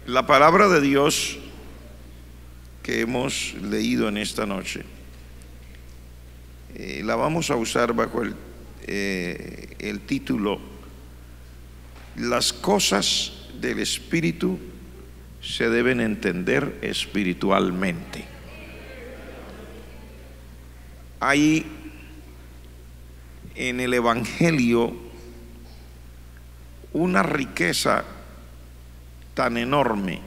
La palabra de Dios que hemos leído en esta noche, la vamos a usar bajo el título Las cosas del Espíritu se deben entender espiritualmente. Hay en el Evangelio una riqueza tan enorme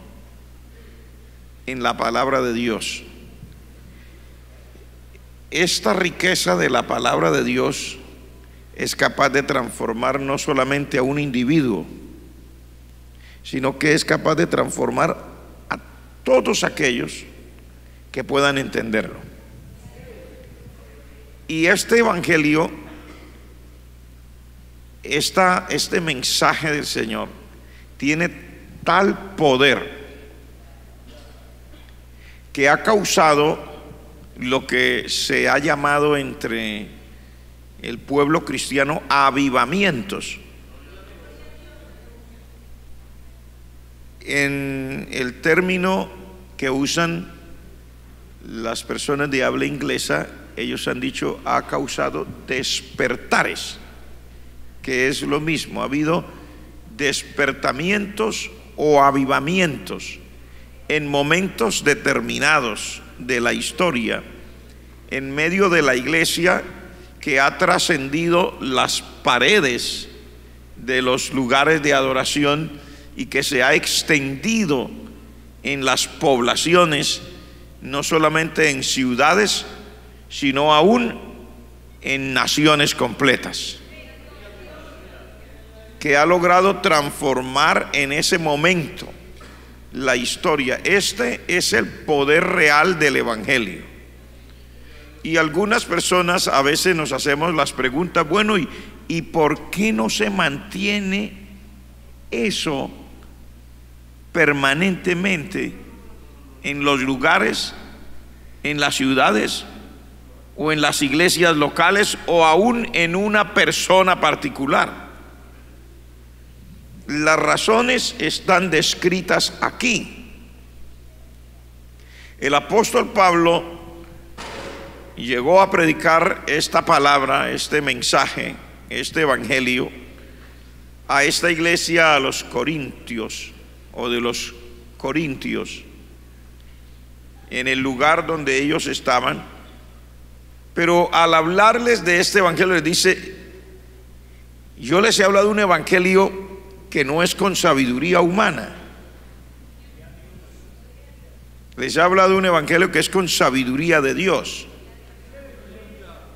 en la palabra de Dios. Esta riqueza de la palabra de Dios es capaz de transformar no solamente a un individuo, sino que es capaz de transformar a todos aquellos que puedan entenderlo. Y este evangelio, este mensaje del Señor tiene tal poder que ha causado lo que se ha llamado entre el pueblo cristiano avivamientos. En el término que usan las personas de habla inglesa, ellos han dicho ha causado despertares, que es lo mismo. Ha habido despertamientos o avivamientos en momentos determinados de la historia en medio de la iglesia, que ha trascendido las paredes de los lugares de adoración y que se ha extendido en las poblaciones, no solamente en ciudades, sino aún en naciones completas, que ha logrado transformar en ese momento la historia. Este es el poder real del evangelio. Y algunas personas a veces nos hacemos las preguntas: bueno, ¿y por qué no se mantiene eso permanentemente en los lugares, en las ciudades o en las iglesias locales o aún en una persona particular? Las razones están descritas aquí. El apóstol Pablo llegó a predicar esta palabra, este mensaje, este evangelio a esta iglesia, a los corintios o de los corintios, en el lugar donde ellos estaban. Pero al hablarles de este evangelio les dice: yo les he hablado de un evangelio que no es con sabiduría humana. Les he hablado de un evangelio que es con sabiduría de Dios.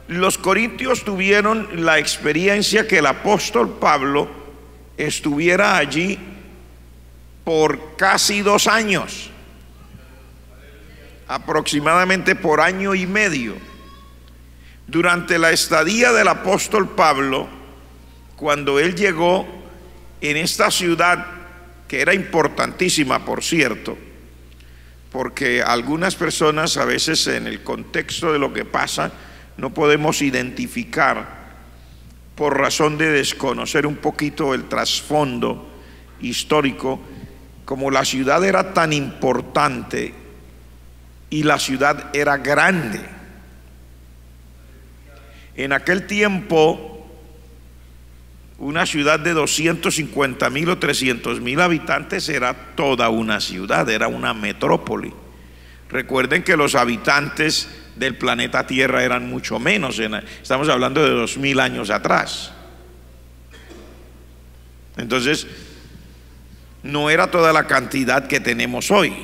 Los corintios tuvieron la experiencia que el apóstol Pablo estuviera allí por casi 2 años, aproximadamente por año y medio. Durante la estadía del apóstol Pablo, cuando él llegó en esta ciudad, que era importantísima, por cierto, porque algunas personas a veces en el contexto de lo que pasa no podemos identificar, por razón de desconocer un poquito el trasfondo histórico, como la ciudad era tan importante y la ciudad era grande. En aquel tiempo, una ciudad de 250,000 o 300,000 habitantes era toda una ciudad, era una metrópoli. Recuerden que los habitantes del planeta Tierra eran mucho menos, estamos hablando de 2000 años atrás. Entonces, no era toda la cantidad que tenemos hoy.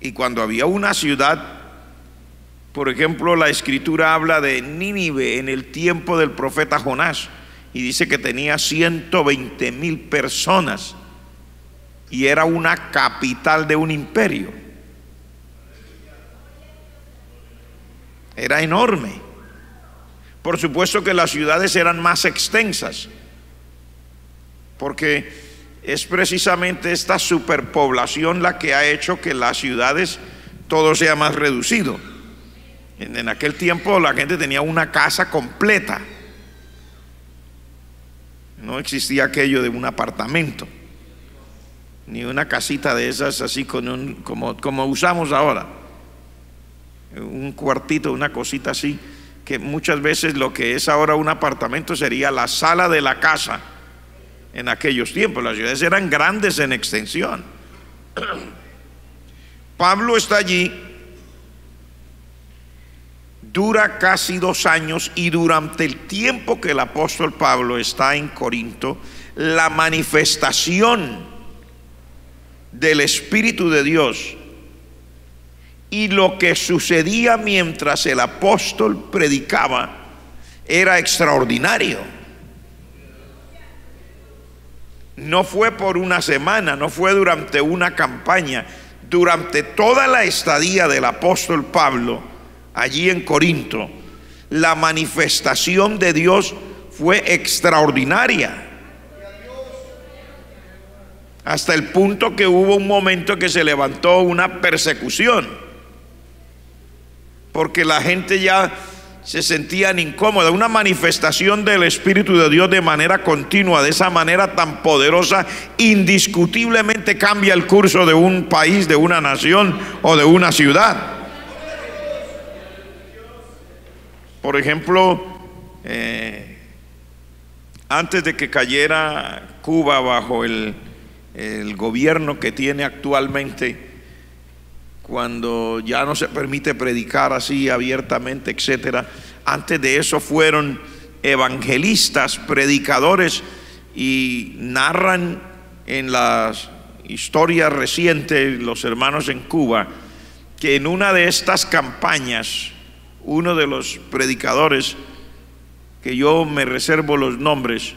Y cuando había una ciudad, por ejemplo, la escritura habla de Nínive en el tiempo del profeta Jonás, y dice que tenía 120,000 personas y era una capital de un imperio. Era enorme. Por supuesto que las ciudades eran más extensas, porque es precisamente esta superpoblación la que ha hecho que las ciudades todo sea más reducido. En aquel tiempo la gente tenía una casa completa. No existía aquello de un apartamento. ni una casita de esas así como usamos ahora, un cuartito, una cosita así, que muchas veces lo que es ahora un apartamento sería la sala de la casa. En aquellos tiempos las ciudades eran grandes en extensión. Pablo está allí, dura casi 2 años, y durante el tiempo que el apóstol Pablo está en Corinto, la manifestación del Espíritu de Dios y lo que sucedía mientras el apóstol predicaba era extraordinario. No fue por una semana, no fue durante una campaña. Durante toda la estadía del apóstol Pablo allí en Corinto, la manifestación de Dios fue extraordinaria, hasta el punto que hubo un momento que se levantó una persecución, porque la gente ya se sentían incómoda. Una manifestación del Espíritu de Dios de manera continua, de esa manera tan poderosa, indiscutiblemente cambia el curso de un país, de una nación o de una ciudad. Por ejemplo, antes de que cayera Cuba bajo el gobierno que tiene actualmente, cuando ya no se permite predicar así abiertamente, etcétera, antes de eso fueron evangelistas, predicadores, y narran en las historias recientes los hermanos en Cuba que en una de estas campañas, uno de los predicadores, que yo me reservo los nombres,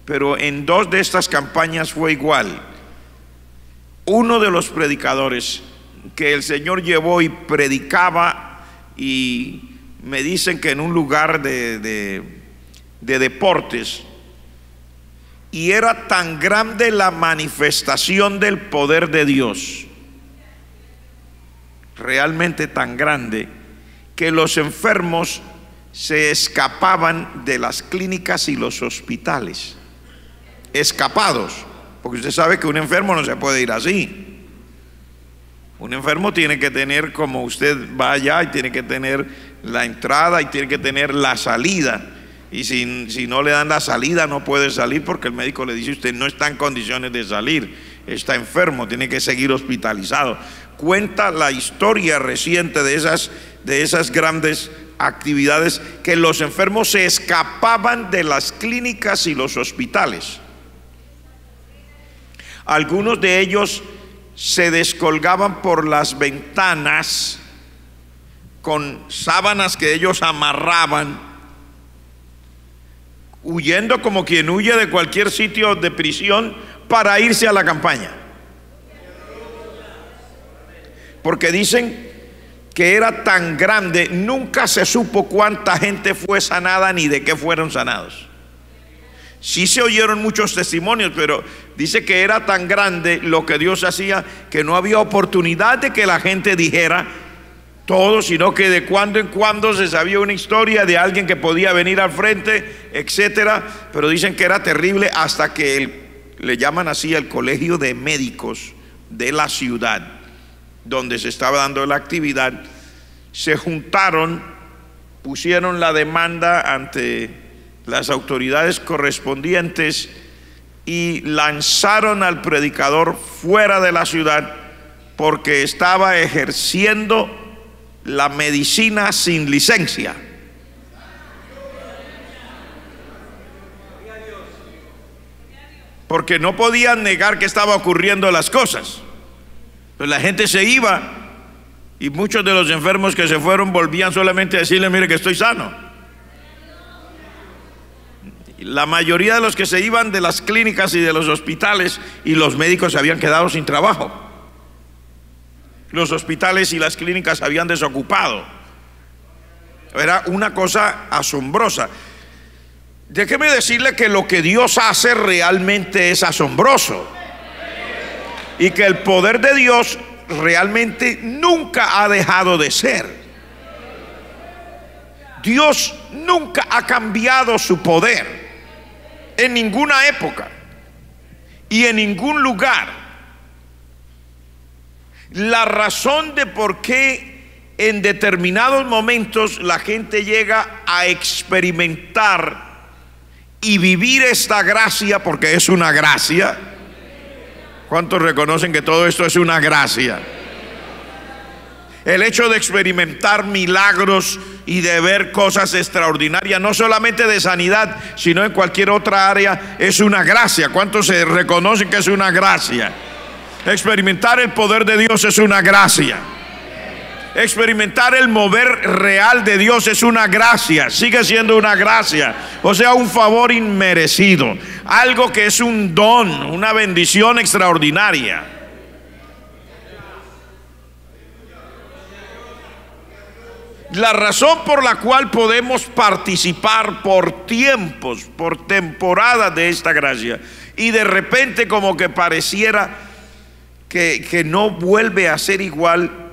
pero en 2 de estas campañas fue igual. Uno de los predicadores que el Señor llevó y predicaba, y me dicen que en un lugar de deportes, y era tan grande la manifestación del poder de Dios, realmente tan grande, que los enfermos se escapaban de las clínicas y los hospitales, escapados, porque usted sabe que un enfermo no se puede ir así. Un enfermo tiene que tener, como usted va allá, y tiene que tener la entrada y tiene que tener la salida, y si no le dan la salida no puede salir, porque el médico le dice: usted no está en condiciones de salir, está enfermo, tiene que seguir hospitalizado. Cuenta la historia reciente de esas grandes actividades, que los enfermos se escapaban de las clínicas y los hospitales. Algunos de ellos se descolgaban por las ventanas con sábanas que ellos amarraban, huyendo como quien huye de cualquier sitio de prisión para irse a la campaña, porque dicen que era tan grande, nunca se supo cuánta gente fue sanada ni de qué fueron sanados. Sí se oyeron muchos testimonios, pero dice que era tan grande lo que Dios hacía, que no había oportunidad de que la gente dijera todo, sino que de cuando en cuando se sabía una historia de alguien que podía venir al frente, etcétera. Pero dicen que era terrible, hasta que le llaman así el colegio de médicos de la ciudad donde se estaba dando la actividad, se juntaron, pusieron la demanda ante las autoridades correspondientes y lanzaron al predicador fuera de la ciudad, porque estaba ejerciendo la medicina sin licencia. Porque no podían negar que estaba ocurriendo las cosas. Pues la gente se iba, y muchos de los enfermos que se fueron volvían solamente a decirle: mire que estoy sano. La mayoría de los que se iban de las clínicas y de los hospitales, y los médicos se habían quedado sin trabajo. Los hospitales y las clínicas se habían desocupado. Era una cosa asombrosa. Déjeme decirle que lo que Dios hace realmente es asombroso, y que el poder de Dios realmente nunca ha dejado de ser. Dios nunca ha cambiado su poder en ninguna época y en ningún lugar. La razón de por qué en determinados momentos la gente llega a experimentar y vivir esta gracia, porque es una gracia. ¿Cuántos reconocen que todo esto es una gracia? El hecho de experimentar milagros y de ver cosas extraordinarias, no solamente de sanidad, sino en cualquier otra área, es una gracia. ¿Cuántos se reconocen que es una gracia? Experimentar el poder de Dios es una gracia. Experimentar el mover real de Dios es una gracia, sigue siendo una gracia, o sea, un favor inmerecido, algo que es un don, una bendición extraordinaria. La razón por la cual podemos participar por tiempos, por temporadas de esta gracia, y de repente como que pareciera que no vuelve a ser igual,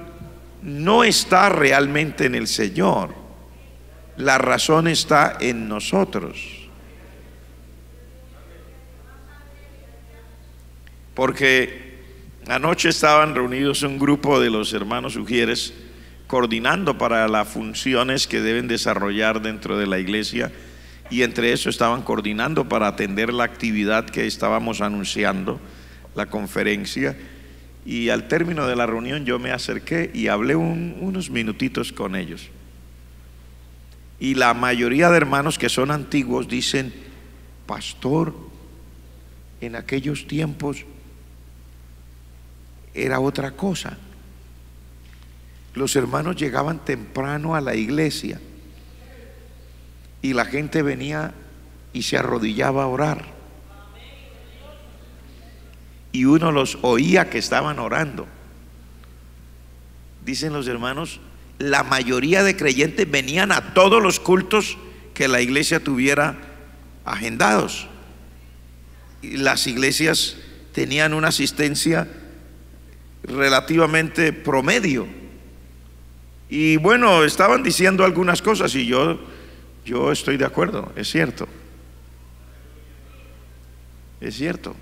no está realmente en el Señor. La razón está en nosotros. Porque anoche estaban reunidos un grupo de los hermanos Ujieres coordinando para las funciones que deben desarrollar dentro de la iglesia, y entre eso estaban coordinando para atender la actividad que estábamos anunciando, la conferencia. Y al término de la reunión yo me acerqué y hablé unos minutitos con ellos. Y la mayoría de hermanos que son antiguos dicen: pastor, en aquellos tiempos era otra cosa. Los hermanos llegaban temprano a la iglesia y la gente venía y se arrodillaba a orar. Y uno los oía que estaban orando. Dicen los hermanos, la mayoría de creyentes venían a todos los cultos que la iglesia tuviera agendados. Y las iglesias tenían una asistencia relativamente promedio. Y bueno, estaban diciendo algunas cosas y yo estoy de acuerdo, es cierto. Es cierto.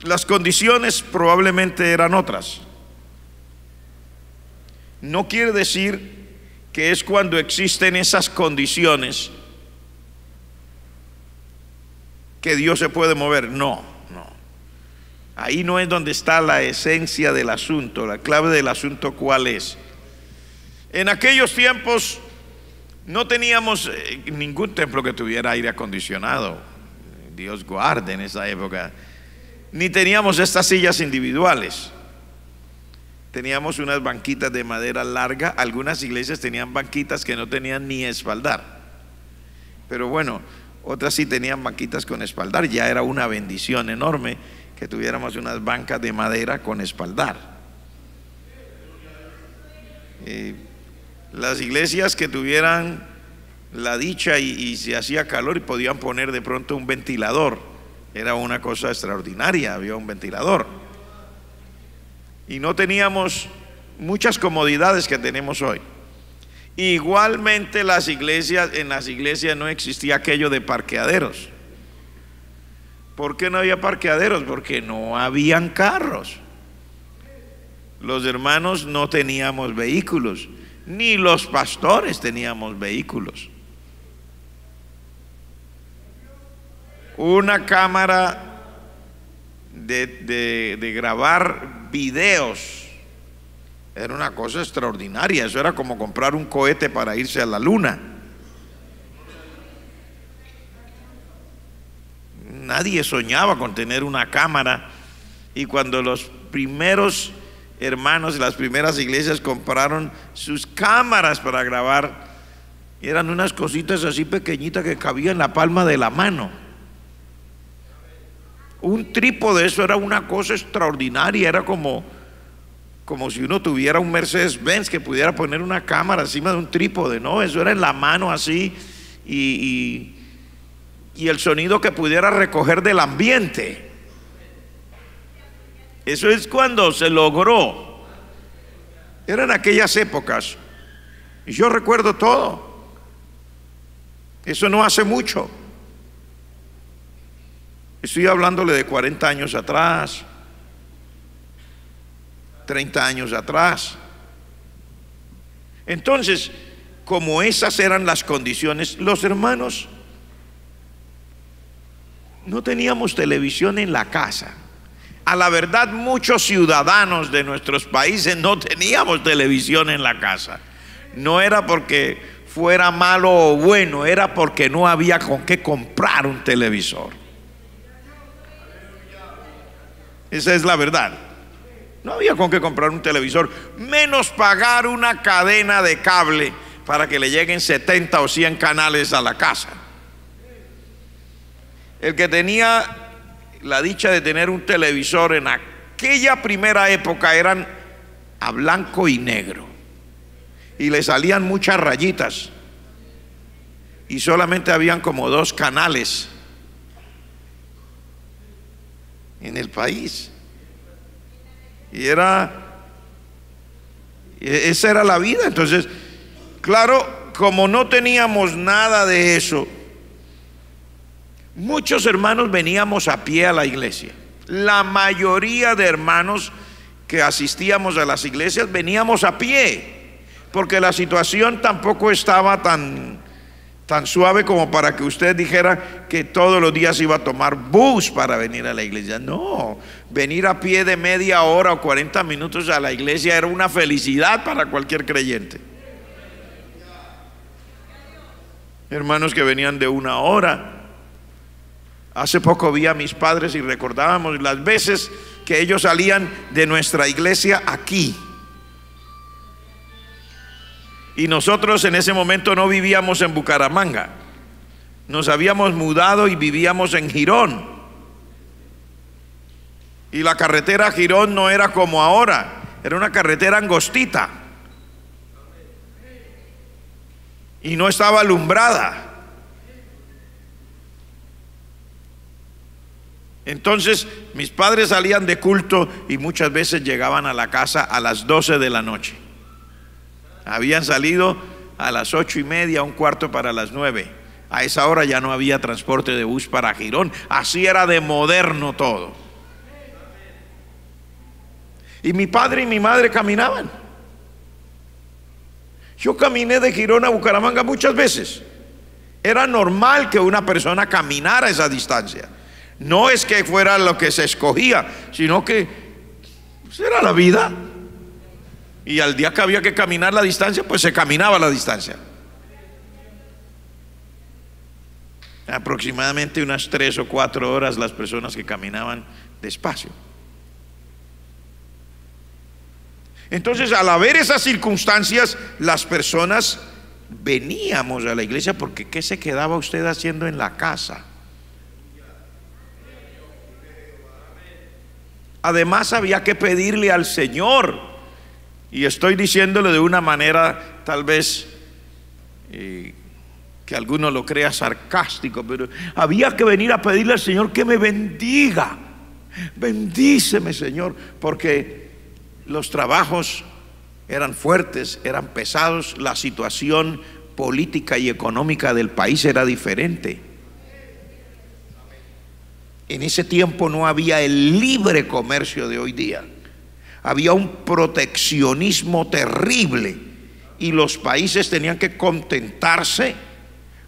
Las condiciones probablemente eran otras. No quiere decir que es cuando existen esas condiciones que Dios se puede mover. No, no. Ahí no es donde está la esencia del asunto, la clave del asunto. ¿Cuál es? En aquellos tiempos no teníamos ningún templo que tuviera aire acondicionado. Dios guarde en esa época. Ni teníamos estas sillas individuales. Teníamos unas banquitas de madera larga. Algunas iglesias tenían banquitas que no tenían ni espaldar. Pero bueno, otras sí tenían banquitas con espaldar. Ya era una bendición enorme que tuviéramos unas bancas de madera con espaldar. Las iglesias que tuvieran la dicha y se hacía calor y podían poner de pronto un ventilador, era una cosa extraordinaria, había un ventilador. Y no teníamos muchas comodidades que tenemos hoy. Igualmente en las iglesias no existía aquello de parqueaderos. ¿Por qué no había parqueaderos? Porque no habían carros. Los hermanos no teníamos vehículos, ni los pastores teníamos vehículos. Una cámara de grabar videos era una cosa extraordinaria. Eso era como comprar un cohete para irse a la luna. Nadie soñaba con tener una cámara. Y cuando los primeros hermanos de las primeras iglesias compraron sus cámaras para grabar, eran unas cositas así pequeñitas que cabían en la palma de la mano. Un trípode, eso era una cosa extraordinaria. Era como si uno tuviera un Mercedes-Benz que pudiera poner una cámara encima de un trípode. No, eso era en la mano así, y el sonido que pudiera recoger del ambiente. Eso es cuando se logró. Eran aquellas épocas y yo recuerdo todo. Eso no hace mucho. Estoy hablándole de 40 años atrás, 30 años atrás. Entonces, como esas eran las condiciones, los hermanos no teníamos televisión en la casa. A la verdad, muchos ciudadanos de nuestros países no teníamos televisión en la casa. No era porque fuera malo o bueno, era porque no había con qué comprar un televisor. Esa es la verdad. No había con qué comprar un televisor, menos pagar una cadena de cable para que le lleguen 70 o 100 canales a la casa. El que tenía la dicha de tener un televisor en aquella primera época eran a blanco y negro, y le salían muchas rayitas, y solamente habían como 2 canales en el país. Y esa era la vida. Entonces, claro, como no teníamos nada de eso, muchos hermanos veníamos a pie a la iglesia. La mayoría de hermanos que asistíamos a las iglesias veníamos a pie, porque la situación tampoco estaba tan suave como para que usted dijera que todos los días iba a tomar bus para venir a la iglesia. No, venir a pie de media hora o 40 minutos a la iglesia era una felicidad para cualquier creyente. Hermanos que venían de 1 hora. Hace poco vi a mis padres y recordábamos las veces que ellos salían de nuestra iglesia aquí. Y nosotros en ese momento no vivíamos en Bucaramanga, nos habíamos mudado y vivíamos en Girón. Y la carretera a Girón no era como ahora, era una carretera angostita y no estaba alumbrada. Entonces mis padres salían de culto y muchas veces llegaban a la casa a las 12 de la noche. Habían salido a las 8:30, 1/4 para las 9. A esa hora ya no había transporte de bus para Girón. Así era de moderno todo. Y mi padre y mi madre caminaban. Yo caminé de Girón a Bucaramanga muchas veces. Era normal que una persona caminara esa distancia. No es que fuera lo que se escogía, sino que pues era la vida. Y al día que había que caminar la distancia, pues se caminaba la distancia. Aproximadamente unas 3 o 4 horas las personas que caminaban despacio. Entonces, al haber esas circunstancias, las personas veníamos a la iglesia, porque ¿qué se quedaba usted haciendo en la casa? Además, había que pedirle al Señor. Y estoy diciéndole de una manera tal vez que alguno lo crea sarcástico, pero había que venir a pedirle al Señor que me bendiga. Bendíceme, Señor, porque los trabajos eran fuertes, eran pesados, la situación política y económica del país era diferente. En ese tiempo no había el libre comercio de hoy día. Había un proteccionismo terrible y los países tenían que contentarse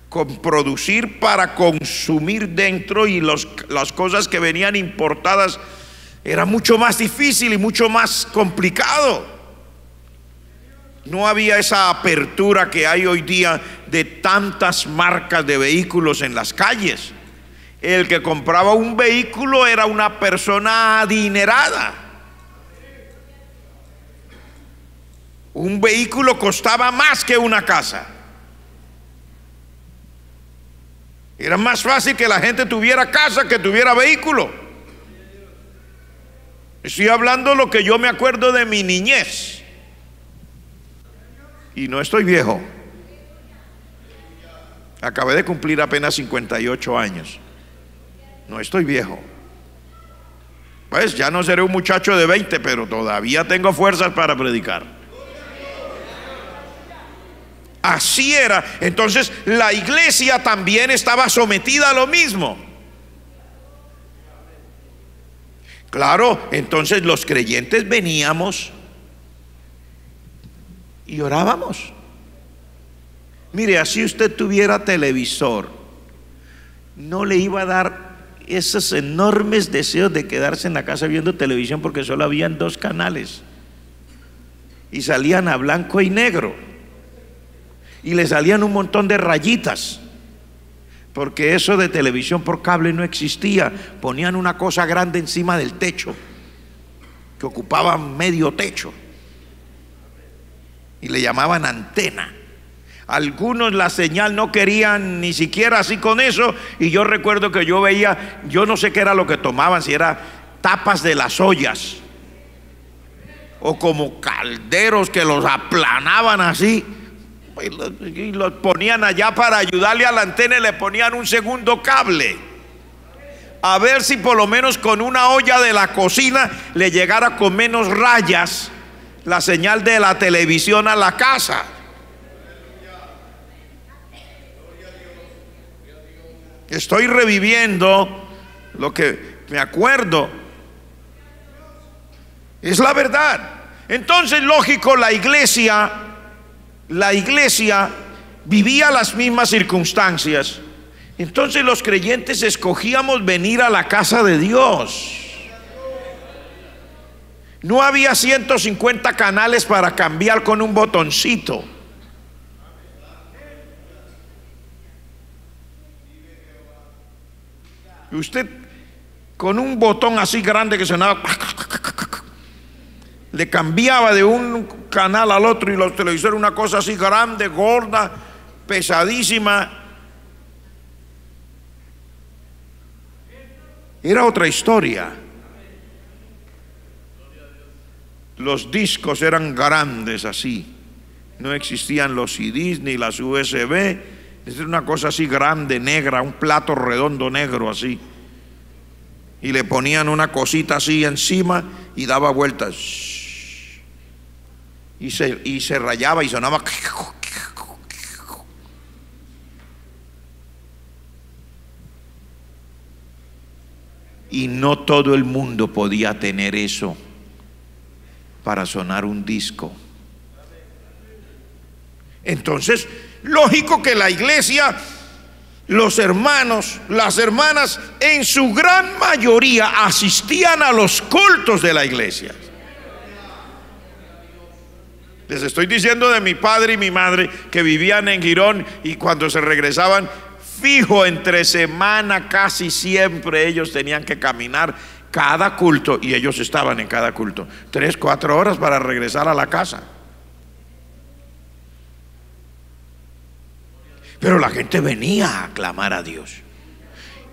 con producir para consumir dentro, y las cosas que venían importadas era mucho más difícil y mucho más complicado. No había esa apertura que hay hoy día de tantas marcas de vehículos en las calles. El que compraba un vehículo era una persona adinerada. Un vehículo costaba más que una casa. Era más fácil que la gente tuviera casa que tuviera vehículo. Estoy hablando lo que yo me acuerdo de mi niñez. Y no estoy viejo. Acabé de cumplir apenas 58 años. No estoy viejo. Pues ya no seré un muchacho de 20, pero todavía tengo fuerzas para predicar. Así era. Entonces la iglesia también estaba sometida a lo mismo. Claro, entonces los creyentes veníamos y orábamos. Mire, así usted tuviera televisor, no le iba a dar esos enormes deseos de quedarse en la casa viendo televisión, porque solo habían 2 canales y salían a blanco y negro y le salían un montón de rayitas, porque eso de televisión por cable no existía. Ponían una cosa grande encima del techo que ocupaba medio techo y le llamaban antena. Algunos la señal no querían ni siquiera así con eso, y yo recuerdo que yo veía, yo no sé qué era lo que tomaban, si era tapas de las ollas o como calderos que los aplanaban así y los ponían allá para ayudarle a la antena, y le ponían un segundo cable a ver si por lo menos con una olla de la cocina le llegara con menos rayas la señal de la televisión a la casa. Estoy reviviendo lo que me acuerdo. Es la verdad. Entonces, lógico, la iglesia vivía las mismas circunstancias. Entonces los creyentes escogíamos venir a la casa de Dios. No había 150 canales para cambiar con un botoncito. Usted con un botón así grande que sonaba, le cambiaba de un canal al otro, y los televisores, una cosa así grande, gorda, pesadísima. Era otra historia. Los discos eran grandes así, no existían los CDs ni las USB. Es una cosa así grande, negra, un plato redondo negro así, y le ponían una cosita así encima y daba vueltas y se rayaba y sonaba. Y no todo el mundo podía tener eso para sonar un disco. Entonces, lógico que la iglesia, los hermanos, las hermanas, en su gran mayoría asistían a los cultos de la iglesia. Les estoy diciendo de mi padre y mi madre, que vivían en Girón, y cuando se regresaban, fijo, entre semana casi siempre ellos tenían que caminar cada culto, y ellos estaban en cada culto 3, 4 horas para regresar a la casa. Pero la gente venía a clamar a Dios.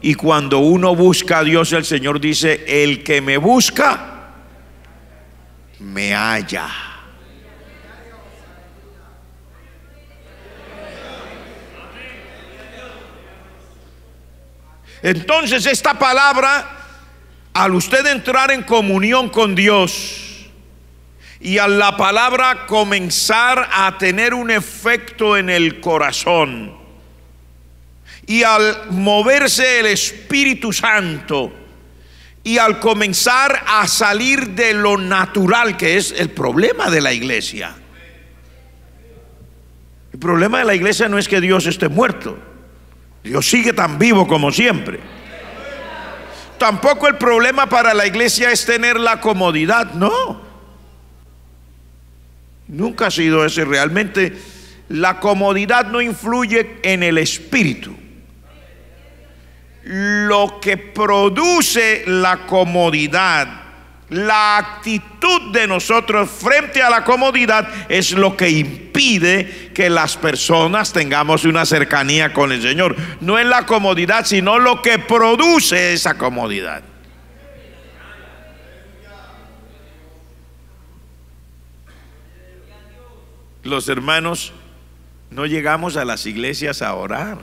Y cuando uno busca a Dios, el Señor dice: el que me busca, me halla. Entonces, esta palabra, al usted entrar en comunión con Dios y a la palabra comenzar a tener un efecto en el corazón, y al moverse el Espíritu Santo, y al comenzar a salir de lo natural, que es el problema de la iglesia. El problema de la iglesia no es que Dios esté muerto. Dios sigue tan vivo como siempre. Tampoco el problema para la iglesia es tener la comodidad, no. Nunca ha sido ese. Realmente la comodidad no influye en el espíritu. Lo que produce la comodidad, la actitud de nosotros frente a la comodidad, es lo que impide que las personas tengamos una cercanía con el Señor. No es la comodidad, sino lo que produce esa comodidad. Los hermanos no llegamos a las iglesias a orar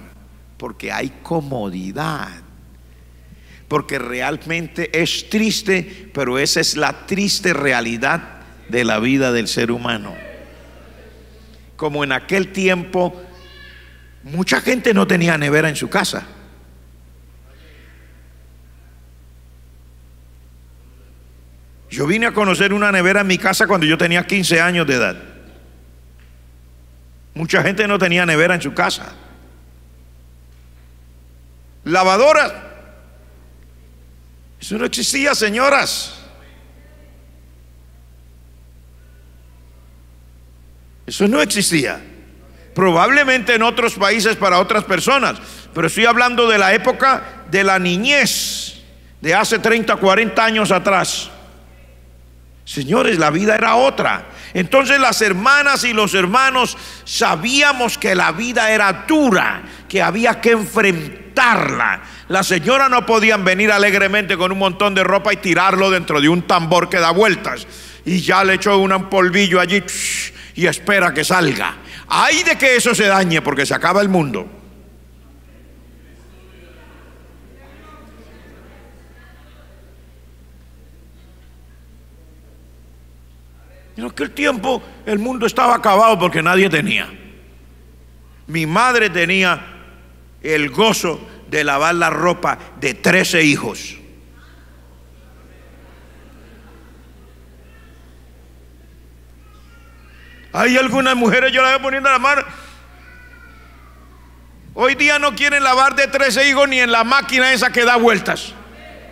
porque hay comodidad, porque realmente es triste, pero esa es la triste realidad de la vida del ser humano. Como en aquel tiempo, mucha gente no tenía nevera en su casa. Yo vine a conocer una nevera en mi casa cuando yo tenía 15 años de edad. Mucha gente no tenía nevera en su casa. Lavadoras, eso no existía, señoras. Eso no existía. Probablemente en otros países para otras personas, pero estoy hablando de la época de la niñez, de hace 30, 40 años atrás. Señores, la vida era otra. Entonces las hermanas y los hermanos sabíamos que la vida era dura, que había que enfrentarla. Las señoras no podían venir alegremente con un montón de ropa y tirarlo dentro de un tambor que da vueltas y ya le echó un polvillo allí y espera que salga. Ay de que eso se dañe, porque se acaba el mundo. En aquel tiempo el mundo estaba acabado porque nadie tenía. Mi madre tenía el gozo de lavar la ropa de 13 hijos. Hay algunas mujeres, yo las voy poniendo a la mano, hoy día no quieren lavar de 13 hijos ni en la máquina esa que da vueltas.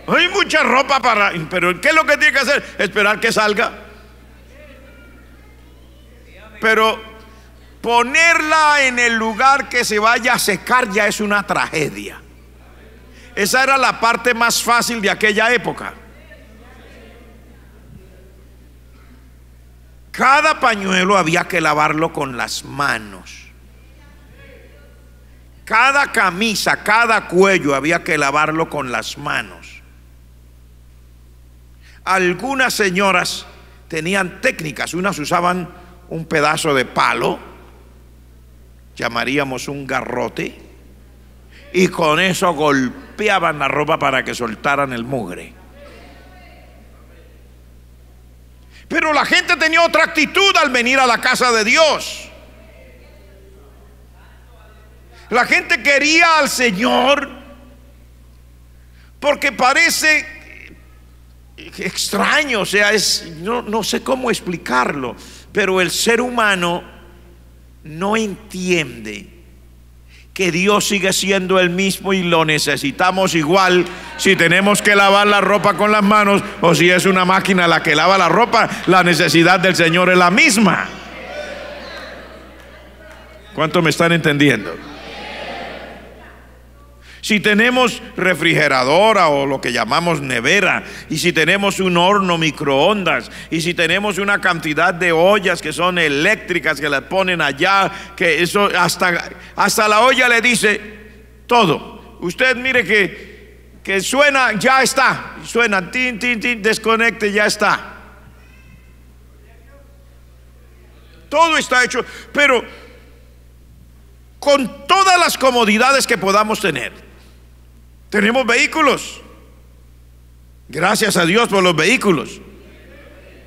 Hay mucha ropa para... Pero ¿qué es lo que tiene que hacer? Esperar que salga. Pero ponerla en el lugar que se vaya a secar ya es una tragedia. Esa era la parte más fácil de aquella época. Cada pañuelo había que lavarlo con las manos. Cada camisa, cada cuello había que lavarlo con las manos. Algunas señoras tenían técnicas. Unas usaban un pedazo de palo, llamaríamos un garrote, y con eso golpeaban la ropa para que soltaran el mugre. Pero la gente tenía otra actitud al venir a la casa de Dios. La gente quería al Señor porque parece extraño, o sea, no sé cómo explicarlo, pero el ser humano no entiende que Dios sigue siendo el mismo y lo necesitamos igual, si tenemos que lavar la ropa con las manos o si es una máquina la que lava la ropa. La necesidad del Señor es la misma. ¿Cuántos me están entendiendo? Si tenemos refrigeradora o lo que llamamos nevera, y si tenemos un horno microondas, y si tenemos una cantidad de ollas que son eléctricas que las ponen allá, que eso hasta la olla le dice todo. Usted mire que suena, ya está, suena, tin, tin, tin, desconecte, ya está. Todo está hecho, pero con todas las comodidades que podamos tener. Tenemos vehículos. Gracias a Dios por los vehículos.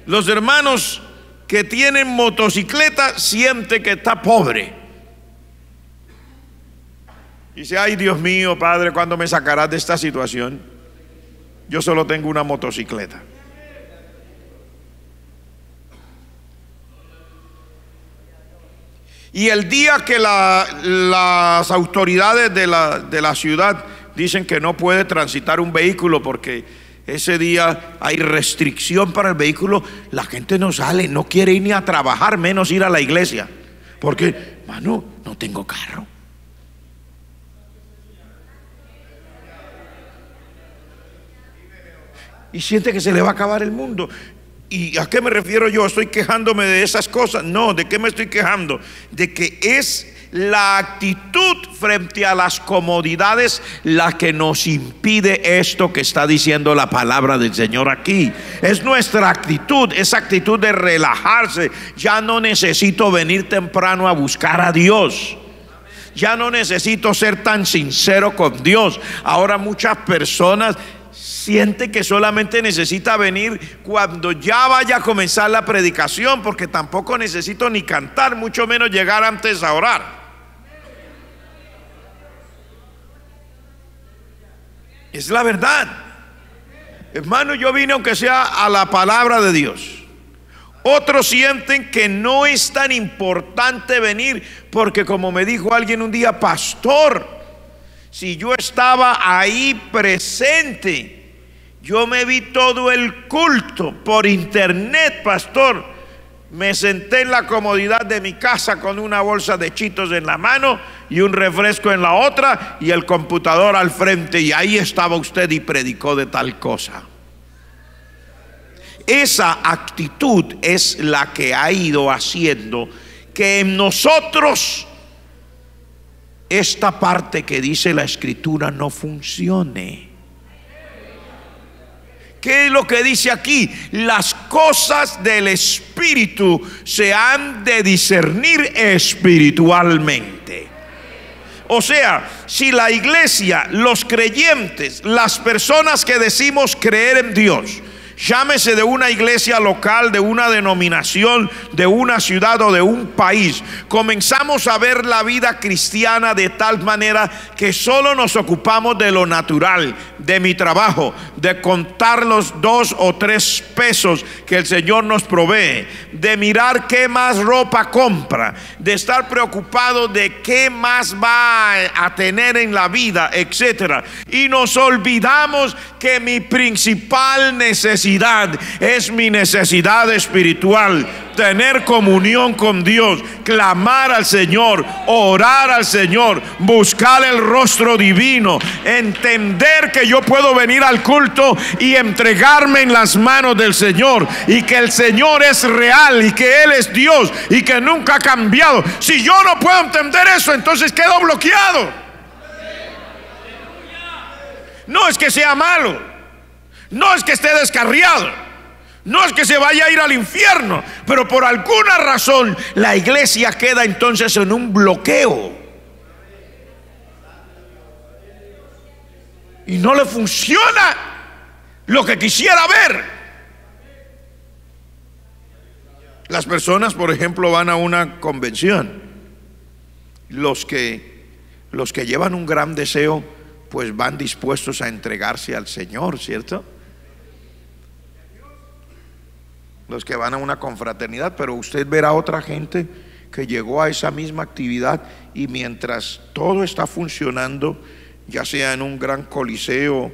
Los hermanos que tienen motocicleta sienten que está pobre. Dice: ay, Dios mío, Padre, ¿cuándo me sacarás de esta situación? Yo solo tengo una motocicleta. Y el día que las autoridades de la ciudad dicen que no puede transitar un vehículo porque ese día hay restricción para el vehículo, la gente no sale, no quiere ir ni a trabajar, menos ir a la iglesia, porque, mano, no tengo carro. Y siente que se le va a acabar el mundo. ¿Y a qué me refiero yo? ¿Estoy quejándome de esas cosas? No, ¿de qué me estoy quejando? De que es la actitud frente a las comodidades la que nos impide esto que está diciendo la palabra del Señor aquí. Es nuestra actitud, esa actitud de relajarse. Ya no necesito venir temprano a buscar a Dios. Ya no necesito ser tan sincero con Dios. Ahora muchas personas siente que solamente necesita venir cuando ya vaya a comenzar la predicación, porque tampoco necesito ni cantar, mucho menos llegar antes a orar. Es la verdad. Hermano, yo vine aunque sea a la palabra de Dios. Otros sienten que no es tan importante venir porque, como me dijo alguien un día, pastor, si yo estaba ahí presente, yo me vi todo el culto por internet, pastor. Me senté en la comodidad de mi casa con una bolsa de Cheetos en la mano y un refresco en la otra y el computador al frente, y ahí estaba usted y predicó de tal cosa. Esa actitud es la que ha ido haciendo que en nosotros esta parte que dice la Escritura no funcione. ¿Qué es lo que dice aquí? Las cosas del Espíritu se han de discernir espiritualmente. O sea, si la iglesia, los creyentes, las personas que decimos creer en Dios, llámese de una iglesia local, de una denominación, de una ciudad o de un país, comenzamos a ver la vida cristiana de tal manera que solo nos ocupamos de lo natural, de mi trabajo, de contar los 2 o 3 pesos que el Señor nos provee, de mirar qué más ropa compra, de estar preocupado de qué más va a tener en la vida, etcétera, y nos olvidamos que mi principal necesidad es mi necesidad espiritual, tener comunión con Dios, clamar al Señor, orar al Señor, buscar el rostro divino, entender que yo puedo venir al culto y entregarme en las manos del Señor, y que el Señor es real y que Él es Dios y que nunca ha cambiado. Si yo no puedo entender eso, entonces quedo bloqueado. No es que sea malo, no es que esté descarriado, no es que se vaya a ir al infierno, pero por alguna razón la iglesia queda entonces en un bloqueo y no le funciona lo que quisiera ver. Las personas, por ejemplo, van a una convención. Los que llevan un gran deseo, pues van dispuestos a entregarse al Señor, ¿cierto? Los que van a una confraternidad, pero usted verá otra gente que llegó a esa misma actividad y mientras todo está funcionando, ya sea en un gran coliseo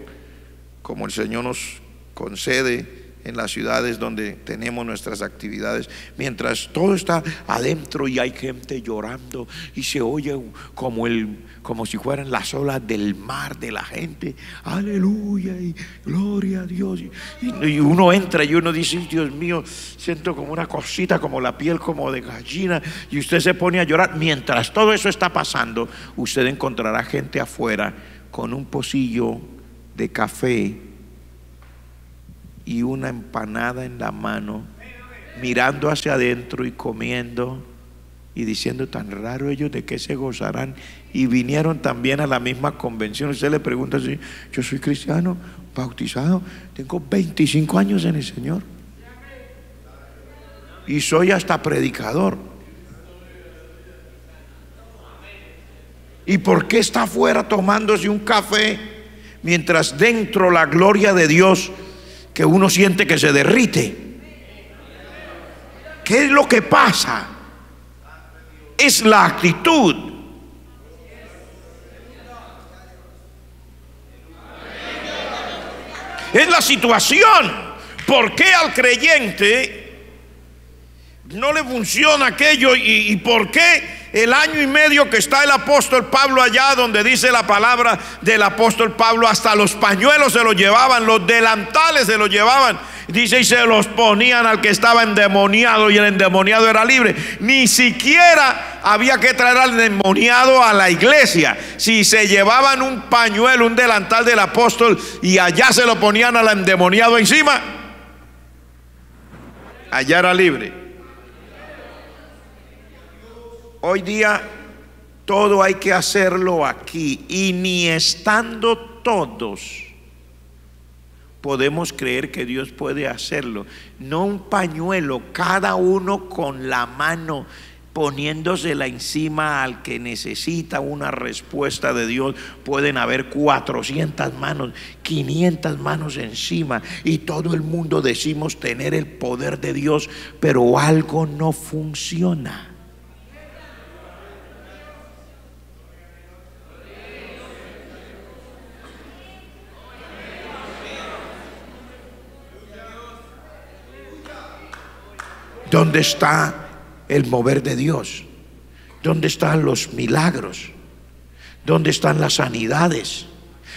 como el Señor nos concede en las ciudades donde tenemos nuestras actividades, mientras todo está adentro y hay gente llorando y se oye como si fueran las olas del mar de la gente, aleluya y gloria a Dios, y uno entra y uno dice, Dios mío, siento como una cosita, como la piel como de gallina, y usted se pone a llorar. Mientras todo eso está pasando, usted encontrará gente afuera con un pocillo de café y una empanada en la mano, mirando hacia adentro y comiendo y diciendo, tan raro ellos, de qué se gozarán, y vinieron también a la misma convención. Usted le pregunta así, yo soy cristiano, bautizado, tengo 25 años en el Señor y soy hasta predicador. ¿Y por qué está afuera tomándose un café mientras dentro la gloria de Dios, que uno siente que se derrite? ¿Qué es lo que pasa? Es la actitud. Es la situación. ¿Por qué al creyente no le funciona aquello? ¿Y por qué el año y medio que está el apóstol Pablo allá, donde dice la palabra del apóstol Pablo, hasta los pañuelos se los llevaban, los delantales se los llevaban, dice, y se los ponían al que estaba endemoniado, y el endemoniado era libre? Ni siquiera había que traer al endemoniado a la iglesia. Si se llevaban un pañuelo, un delantal del apóstol, y allá se lo ponían al endemoniado encima, allá era libre. Hoy día todo hay que hacerlo aquí, y ni estando todos podemos creer que Dios puede hacerlo. No un pañuelo, cada uno con la mano poniéndosela encima al que necesita una respuesta de Dios. Pueden haber 400 manos, 500 manos encima, y todo el mundo decimos tener el poder de Dios, pero algo no funciona. ¿Dónde está el mover de Dios? ¿Dónde están los milagros? ¿Dónde están las sanidades?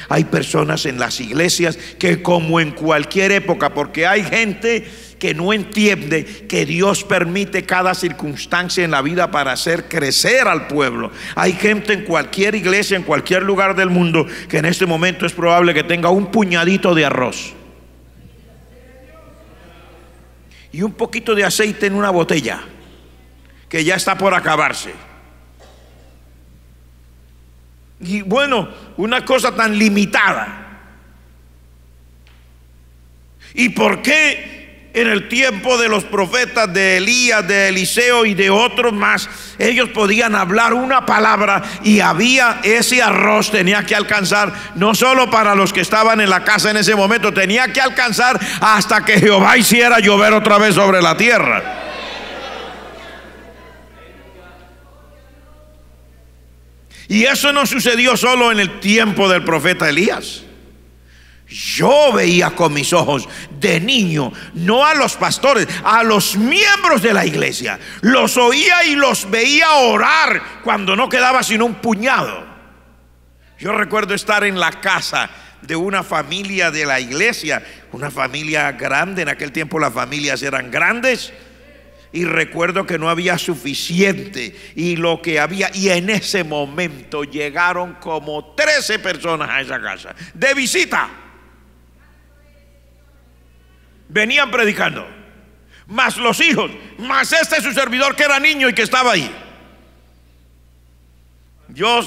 Hay personas en las iglesias que, como en cualquier época, porque hay gente que no entiende que Dios permite cada circunstancia en la vida para hacer crecer al pueblo. Hay gente en cualquier iglesia, en cualquier lugar del mundo, que en este momento es probable que tenga un puñadito de arroz y un poquito de aceite en una botella que ya está por acabarse. Y bueno, una cosa tan limitada. ¿Y por qué en el tiempo de los profetas, de Elías, de Eliseo y de otros más, ellos podían hablar una palabra y había ese arroz? Tenía que alcanzar no solo para los que estaban en la casa en ese momento, tenía que alcanzar hasta que Jehová hiciera llover otra vez sobre la tierra. Y eso no sucedió solo en el tiempo del profeta Elías. Yo veía con mis ojos de niño, no a los pastores, a los miembros de la iglesia. Los oía y los veía orar cuando no quedaba sino un puñado. Yo recuerdo estar en la casa de una familia de la iglesia, una familia grande. En aquel tiempo las familias eran grandes. Y recuerdo que no había suficiente, y lo que había, y en ese momento llegaron como 13 personas a esa casa de visita. Venían predicando, más los hijos, más su servidor que era niño y que estaba ahí. Yo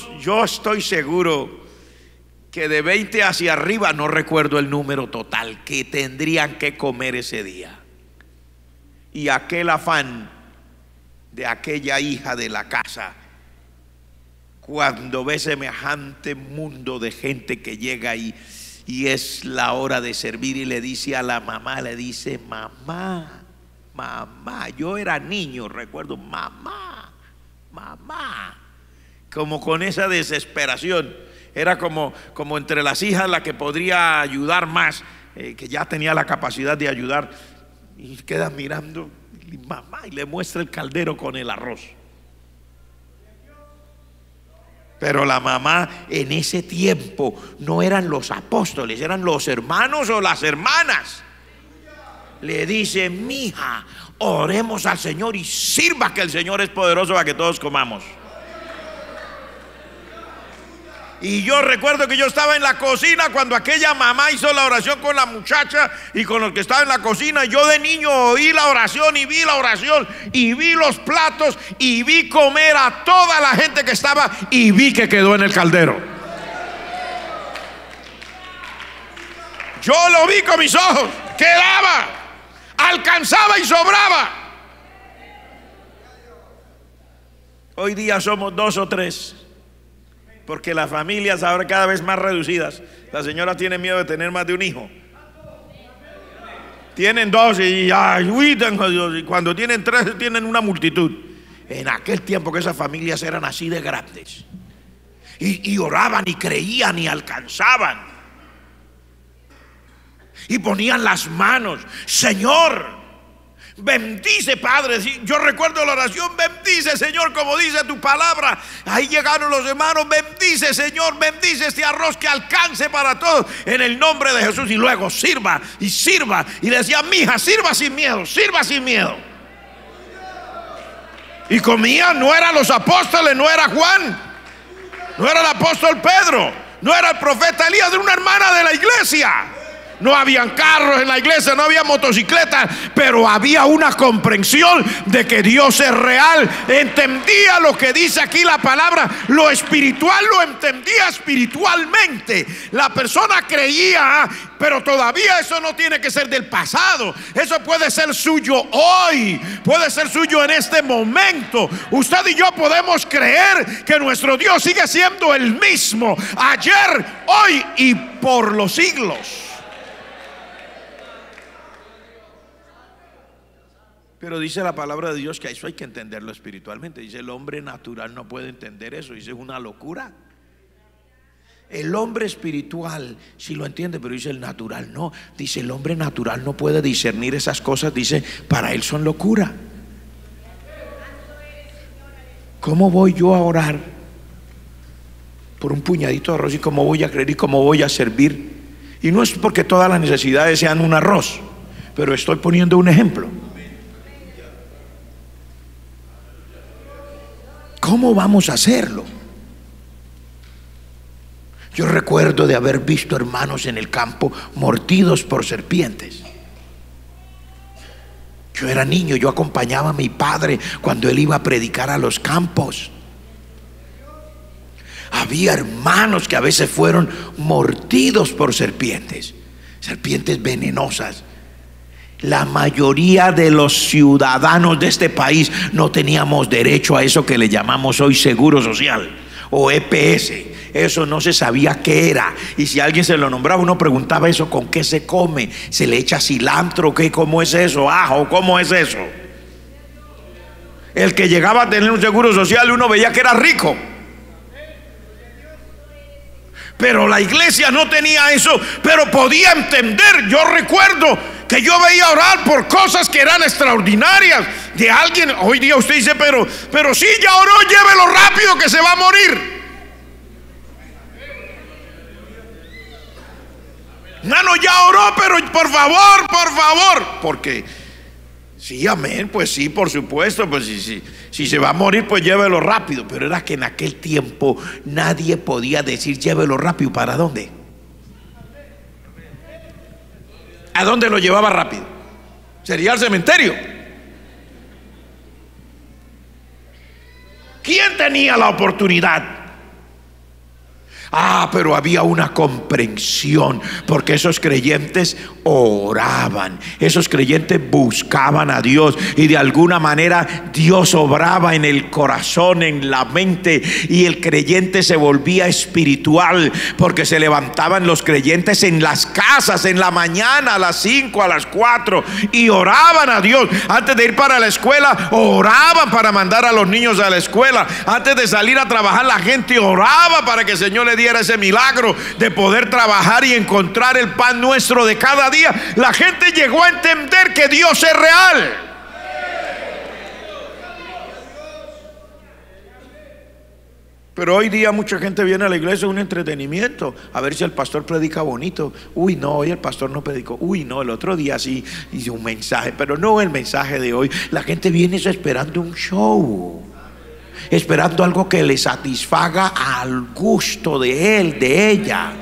estoy seguro que de 20 hacia arriba, no recuerdo el número total, que tendrían que comer ese día. Y aquel afán de aquella hija de la casa, cuando ve semejante mundo de gente que llega ahí y es la hora de servir, y le dice a la mamá, le dice: mamá, mamá. Yo era niño, recuerdo, mamá, mamá, como con esa desesperación. Era como entre las hijas la que podría ayudar más, que ya tenía la capacidad de ayudar. Y queda mirando, y mamá, y le muestra el caldero con el arroz. Pero la mamá en ese tiempo no eran los apóstoles, eran los hermanos o las hermanas. Le dice: mija, oremos al Señor y sirva, que el Señor es poderoso para que todos comamos. Y yo recuerdo que yo estaba en la cocina cuando aquella mamá hizo la oración con la muchacha y con los que estaban en la cocina. Yo de niño oí la oración y vi la oración y vi los platos y vi comer a toda la gente que estaba, y vi que quedó en el caldero. Yo lo vi con mis ojos, quedaba, alcanzaba y sobraba. Hoy día somos 2 o 3. Porque las familias ahora cada vez más reducidas. La señora tiene miedo de tener más de un hijo. Tienen 2 y cuando tienen 3 tienen una multitud. En aquel tiempo que esas familias eran así de grandes, y oraban y creían y alcanzaban, y ponían las manos: Señor, bendice, Padre. Yo recuerdo la oración: bendice, Señor, como dice tu palabra. Ahí llegaron los hermanos: bendice, Señor, bendice este arroz, que alcance para todos en el nombre de Jesús. Y luego sirva y sirva. Y le decía: mija, sirva sin miedo, sirva sin miedo. Y comían. No eran los apóstoles, no era Juan, no era el apóstol Pedro, no era el profeta Elías, era una hermana de la iglesia. No habían carros en la iglesia, no había motocicletas, pero había una comprensión de que Dios es real. Entendía lo que dice aquí la palabra. Lo espiritual lo entendía espiritualmente. La persona creía, pero todavía eso no tiene que ser del pasado. Eso puede ser suyo hoy, puede ser suyo en este momento. Usted y yo podemos creer que nuestro Dios sigue siendo el mismo ayer, hoy y por los siglos. Pero dice la palabra de Dios que eso hay que entenderlo espiritualmente. Dice, el hombre natural no puede entender eso. Dice, es una locura. El hombre espiritual sí lo entiende, pero dice el natural no. Dice, el hombre natural no puede discernir esas cosas. Dice, para él son locura. ¿Cómo voy yo a orar por un puñadito de arroz? ¿Y cómo voy a creer? ¿Y cómo voy a servir? Y no es porque todas las necesidades sean un arroz, pero estoy poniendo un ejemplo. ¿Cómo vamos a hacerlo? Yo recuerdo de haber visto hermanos en el campo mordidos por serpientes. Yo era niño, yo acompañaba a mi padre cuando él iba a predicar a los campos. Había hermanos que a veces fueron mordidos por serpientes, serpientes venenosas. La mayoría de los ciudadanos de este país no teníamos derecho a eso que le llamamos hoy Seguro Social o EPS. Eso no se sabía qué era. Y si alguien se lo nombraba, uno preguntaba, ¿eso con qué se come? ¿Se le echa cilantro? ¿Qué? ¿Cómo es eso? ¿Ajo? ¿Cómo es eso? El que llegaba a tener un seguro social, uno veía que era rico. Pero la iglesia no tenía eso, pero podía entender. Yo recuerdo que yo veía orar por cosas que eran extraordinarias de alguien. Hoy día usted dice, pero sí, ya oró, llévelo rápido que se va a morir. Nano, ya oró, pero por favor, porque sí, amén, pues sí, por supuesto, pues si se va a morir, pues llévelo rápido. Pero era que en aquel tiempo nadie podía decir llévelo rápido. ¿Para dónde? ¿A dónde lo llevaba rápido? Sería al cementerio. ¿Quién tenía la oportunidad? Pero había una comprensión, porque esos creyentes oraban, esos creyentes buscaban a Dios, y de alguna manera Dios obraba en el corazón, en la mente, y el creyente se volvía espiritual, porque se levantaban los creyentes en las casas en la mañana a las 5, a las 4 y oraban a Dios. Antes de ir para la escuela, oraban para mandar a los niños a la escuela. Antes de salir a trabajar, la gente oraba para que el Señor le diera ese milagro de poder trabajar y encontrar el pan nuestro de cada día. La gente llegó a entender que Dios es real. Pero hoy día mucha gente viene a la iglesia, un entretenimiento, a ver si el pastor predica bonito. Uy, no, hoy el pastor no predicó. Uy, no, el otro día sí hizo un mensaje, pero no el mensaje de hoy. La gente viene esperando un show, esperando algo que le satisfaga al gusto de él, de ella.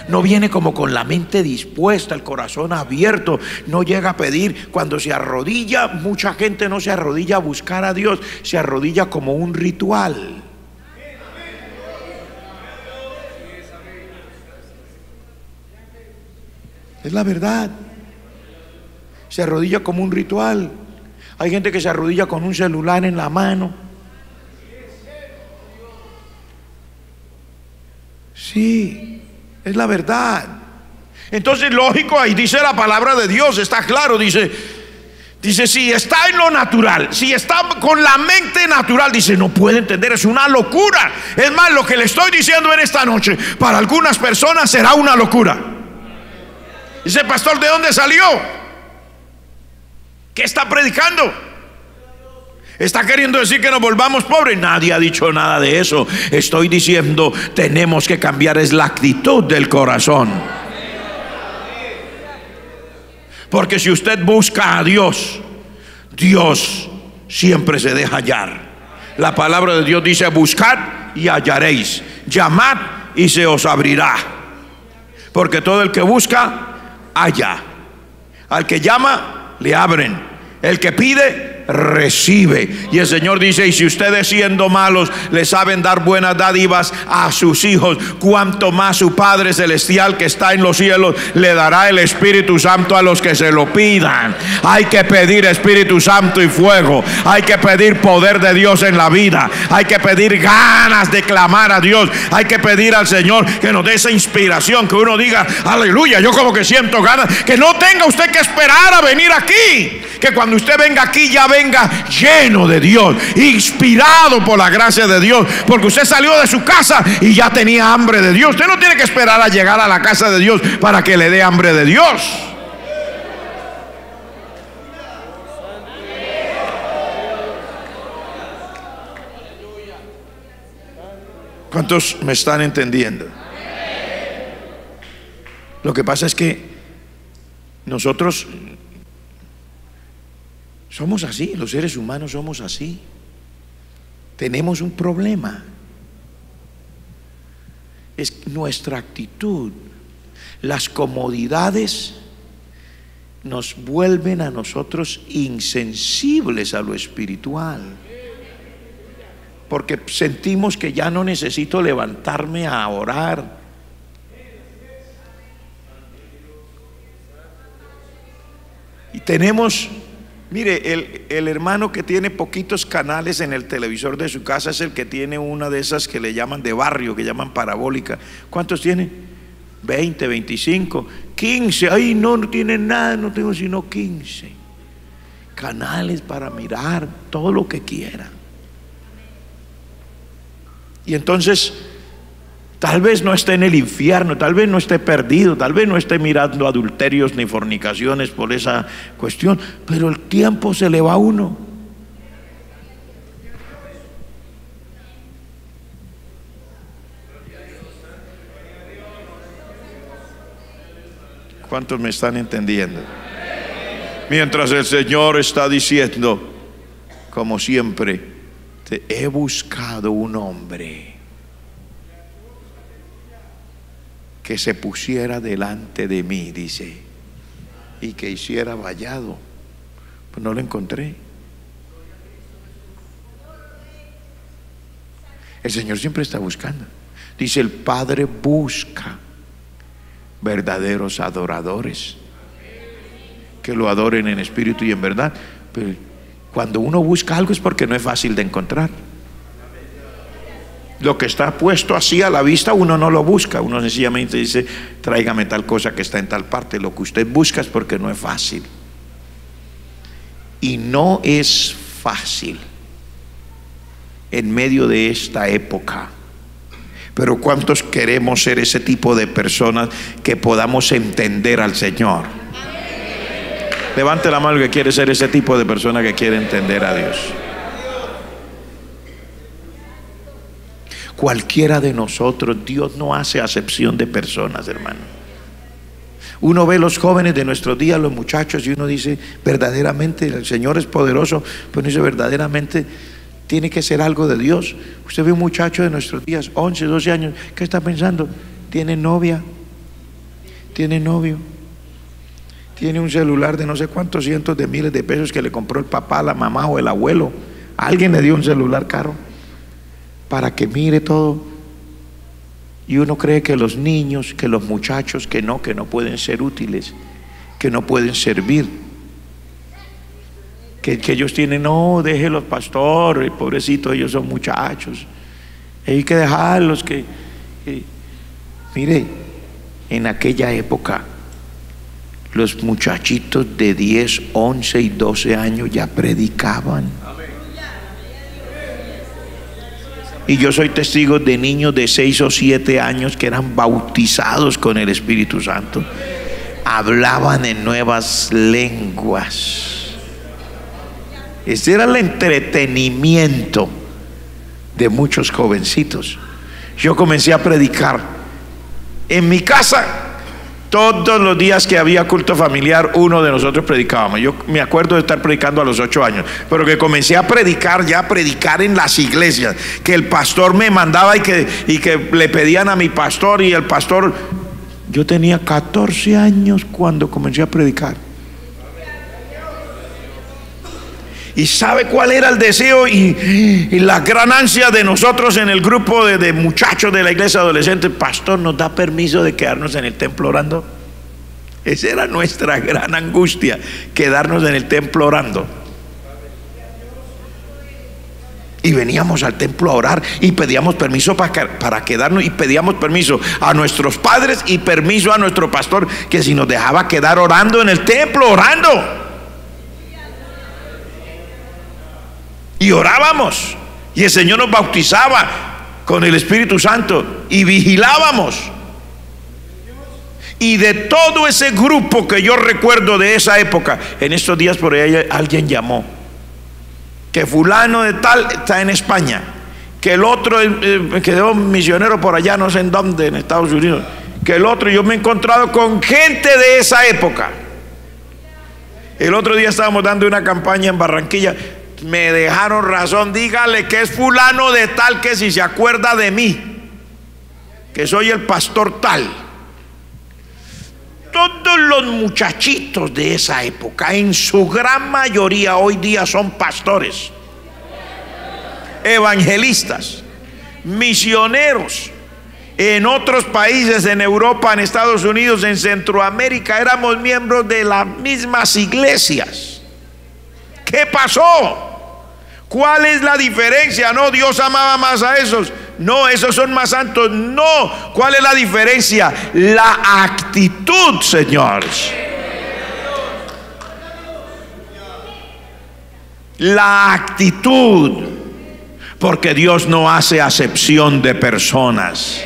No viene como con la mente dispuesta, el corazón abierto. No llega a pedir. Cuando se arrodilla, mucha gente no se arrodilla a buscar a Dios, se arrodilla como un ritual. Es la verdad. Se arrodilla como un ritual. Hay gente que se arrodilla con un celular en la mano. Sí, es la verdad. Entonces, lógico, ahí dice la palabra de Dios, está claro, dice, si está en lo natural, si está con la mente natural, dice, no puede entender, es una locura. Es más, lo que le estoy diciendo en esta noche, para algunas personas será una locura. Dice, pastor, ¿de dónde salió? ¿Qué está predicando? ¿Está queriendo decir que nos volvamos pobres? Nadie ha dicho nada de eso. Estoy diciendo, tenemos que cambiar es la actitud del corazón. Porque si usted busca a Dios, Dios siempre se deja hallar. La palabra de Dios dice, buscad y hallaréis, llamad y se os abrirá. Porque todo el que busca, halla. Al que llama, le abren. El que pide, recibe. Y el Señor dice: y si ustedes, siendo malos, le saben dar buenas dádivas a sus hijos, cuanto más su Padre Celestial que está en los cielos le dará el Espíritu Santo a los que se lo pidan. Hay que pedir Espíritu Santo y fuego. Hay que pedir poder de Dios en la vida. Hay que pedir ganas de clamar a Dios. Hay que pedir al Señor que nos dé esa inspiración, que uno diga: aleluya, yo como que siento ganas. Que no tenga usted que esperar a venir aquí, que cuando usted venga aquí ya venga lleno de Dios, inspirado por la gracia de Dios, porque usted salió de su casa y ya tenía hambre de Dios. Usted no tiene que esperar a llegar a la casa de Dios para que le dé hambre de Dios. ¿Cuántos me están entendiendo? Lo que pasa es que nosotros somos así, los seres humanos somos así. Tenemos un problema. Es nuestra actitud. Las comodidades nos vuelven a nosotros insensibles a lo espiritual, porque sentimos que ya no necesito levantarme a orar. Y tenemos, mire, el hermano que tiene poquitos canales en el televisor de su casa es el que tiene una de esas que le llaman de barrio, que llaman parabólica. ¿Cuántos tiene? 20, 25, 15. Ay, no tiene nada, no tengo sino 15 canales para mirar todo lo que quiera. Y entonces, tal vez no esté en el infierno, tal vez no esté perdido, tal vez no esté mirando adulterios ni fornicaciones por esa cuestión, pero el tiempo se le va a uno. ¿Cuántos me están entendiendo? Mientras el Señor está diciendo, como siempre, te he buscado un hombre que se pusiera delante de mí, dice, y que hiciera vallado. Pues no lo encontré. El Señor siempre está buscando. Dice: el Padre busca verdaderos adoradores que lo adoren en espíritu y en verdad. Pero cuando uno busca algo es porque no es fácil de encontrar. Lo que está puesto así a la vista uno no lo busca. Uno sencillamente dice: tráigame tal cosa que está en tal parte. Lo que usted busca es porque no es fácil. Y no es fácil en medio de esta época. Pero ¿cuántos queremos ser ese tipo de personas que podamos entender al Señor? Levante la mano el que quiere ser ese tipo de persona que quiere entender a Dios. Cualquiera de nosotros, Dios no hace acepción de personas, hermano. Uno ve los jóvenes de nuestros días, los muchachos, y uno dice: verdaderamente el Señor es poderoso. Pero uno dice: verdaderamente tiene que ser algo de Dios. Usted ve un muchacho de nuestros días, 11, 12 años, ¿qué está pensando? Tiene novia, tiene novio, tiene un celular de no sé cuántos cientos de miles de pesos que le compró el papá, la mamá o el abuelo. Alguien le dio un celular caro para que mire todo. Y uno cree que los niños, que los muchachos, que no pueden ser útiles, que no pueden servir, que ellos tienen, no, déjelos, pastor, pobrecitos, ellos son muchachos, hay que dejarlos que mire, en aquella época los muchachitos de 10, 11 y 12 años ya predicaban. Y yo soy testigo de niños de 6 o 7 años que eran bautizados con el Espíritu Santo. Hablaban en nuevas lenguas. Ese era el entretenimiento de muchos jovencitos. Yo comencé a predicar en mi casa. Todos los días que había culto familiar, uno de nosotros predicábamos. Yo me acuerdo de estar predicando a los 8 años, pero que comencé a predicar, ya a predicar en las iglesias, que el pastor me mandaba y que le pedían a mi pastor, y el pastor Yo tenía 14 años cuando comencé a predicar. ¿Y sabe cuál era el deseo y la gran ansia de nosotros en el grupo de muchachos de la iglesia adolescente? Pastor, ¿nos da permiso de quedarnos en el templo orando? Esa era nuestra gran angustia, quedarnos en el templo orando. Y veníamos al templo a orar y pedíamos permiso para quedarnos, y pedíamos permiso a nuestros padres y permiso a nuestro pastor, que si nos dejaba quedar orando en el templo, orando. Y orábamos, y el Señor nos bautizaba con el Espíritu Santo, y vigilábamos. Y de todo ese grupo que yo recuerdo de esa época, en estos días por ahí alguien llamó que fulano de tal está en España, que el otro quedó misionero por allá, no sé en dónde, en Estados Unidos, que el otro. Yo me he encontrado con gente de esa época. El otro día estábamos dando una campaña en Barranquilla. Me dejaron razón. Dígale que es fulano de tal, que si se acuerda de mí, que soy el pastor tal. Todos los muchachitos de esa época, en su gran mayoría, hoy día son pastores, evangelistas, misioneros en otros países, en Europa, en Estados Unidos, en Centroamérica. Éramos miembros de las mismas iglesias. ¿Qué pasó? ¿Cuál es la diferencia? No, Dios amaba más a esos. No, esos son más santos. No, ¿cuál es la diferencia? La actitud, señores. La actitud. Porque Dios no hace acepción de personas.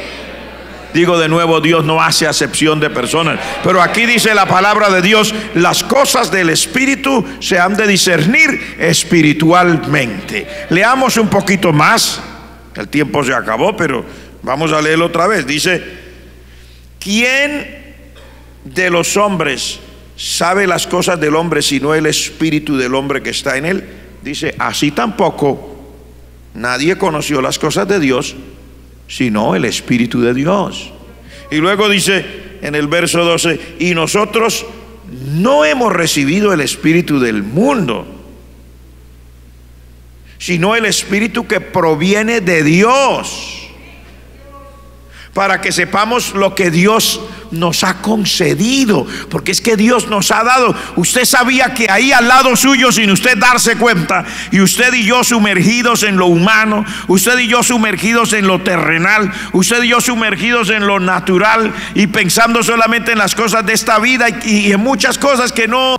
Digo de nuevo, Dios no hace acepción de personas. Pero aquí dice la palabra de Dios: las cosas del Espíritu se han de discernir espiritualmente. Leamos un poquito más. El tiempo se acabó, pero vamos a leerlo otra vez. Dice: ¿quién de los hombres sabe las cosas del hombre sino el espíritu del hombre que está en él? Dice: así tampoco nadie conoció las cosas de Dios sino el Espíritu de Dios. Y luego dice en el verso 12: y nosotros no hemos recibido el espíritu del mundo, sino el Espíritu que proviene de Dios, para que sepamos lo que Dios nos ha concedido. Porque es que Dios nos ha dado. Usted sabía que ahí al lado suyo, sin usted darse cuenta, y usted y yo sumergidos en lo humano, usted y yo sumergidos en lo terrenal, usted y yo sumergidos en lo natural, y pensando solamente en las cosas de esta vida y en muchas cosas que no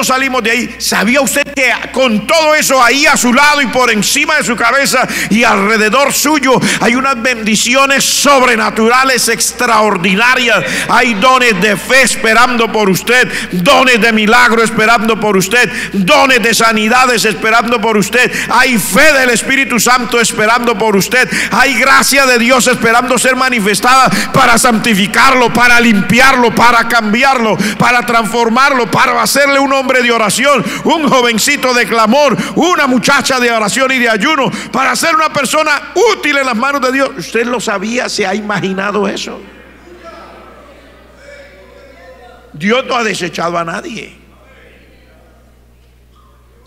salimos de ahí. ¿Sabía usted que con todo eso ahí a su lado y por encima de su cabeza y alrededor suyo hay unas bendiciones sobrenaturales extraordinarias? Hay dones de fe esperando por usted, dones de milagro esperando por usted, dones de sanidades esperando por usted, hay fe del Espíritu Santo esperando por usted, hay gracia de Dios esperando ser manifestada para santificarlo, para limpiarlo, para cambiarlo, para transformarlo, para hacerle un hombre de oración, un jovencito de clamor, una muchacha de oración y de ayuno, para ser una persona útil en las manos de Dios. ¿Usted lo sabía? ¿Se ha imaginado eso? Dios no ha desechado a nadie.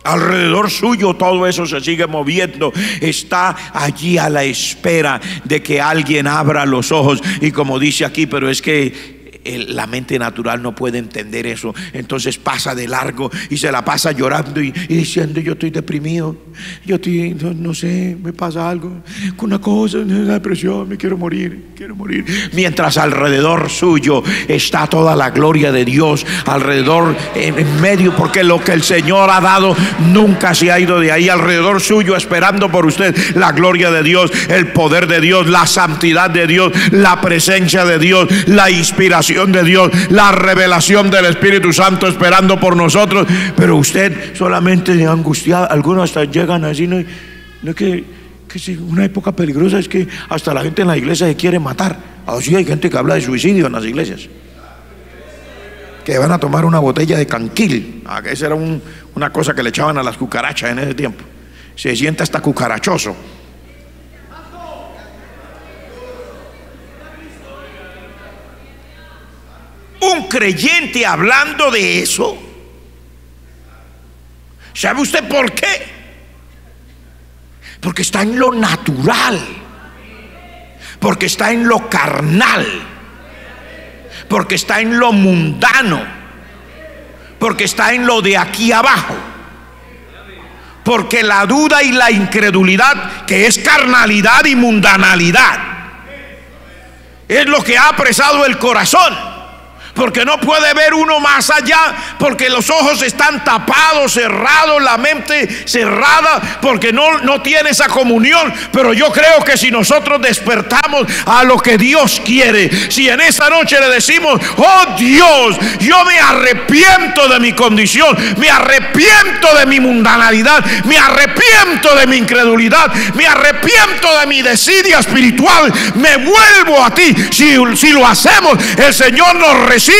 Alrededor suyo todo eso se sigue moviendo. Está allí a la espera de que alguien abra los ojos. Y como dice aquí, pero es que la mente natural no puede entender eso. Entonces pasa de largo y se la pasa llorando y diciendo: yo estoy deprimido, yo estoy, no sé, me pasa algo con una cosa, una depresión, me quiero morir. Mientras alrededor suyo está toda la gloria de Dios, alrededor, en medio, porque lo que el Señor ha dado nunca se ha ido de ahí. Alrededor suyo esperando por usted la gloria de Dios, el poder de Dios, la santidad de Dios, la presencia de Dios, la inspiración de Dios, la revelación del Espíritu Santo esperando por nosotros. Pero usted solamente angustiado. Algunos hasta llegan así, no es que si una época peligrosa es que hasta la gente en la iglesia se quiere matar. Así hay gente que habla de suicidio en las iglesias, que van a tomar una botella de canquil. Esa era una cosa que le echaban a las cucarachas en ese tiempo. Se siente hasta cucarachoso. creyente hablando de eso? ¿Sabe usted por qué? Porque está en lo natural, porque está en lo carnal, porque está en lo mundano, porque está en lo de aquí abajo. Porque la duda y la incredulidad, que es carnalidad y mundanalidad, es lo que ha apresado el corazón. Porque no puede ver uno más allá, porque los ojos están tapados, cerrados, la mente cerrada, porque no tiene esa comunión. Pero yo creo que si nosotros despertamos a lo que Dios quiere, si en esta noche le decimos: oh Dios, yo me arrepiento de mi condición, me arrepiento de mi mundanalidad, me arrepiento de mi incredulidad, me arrepiento de mi desidia espiritual, me vuelvo a ti. Si lo hacemos, el Señor nos recibe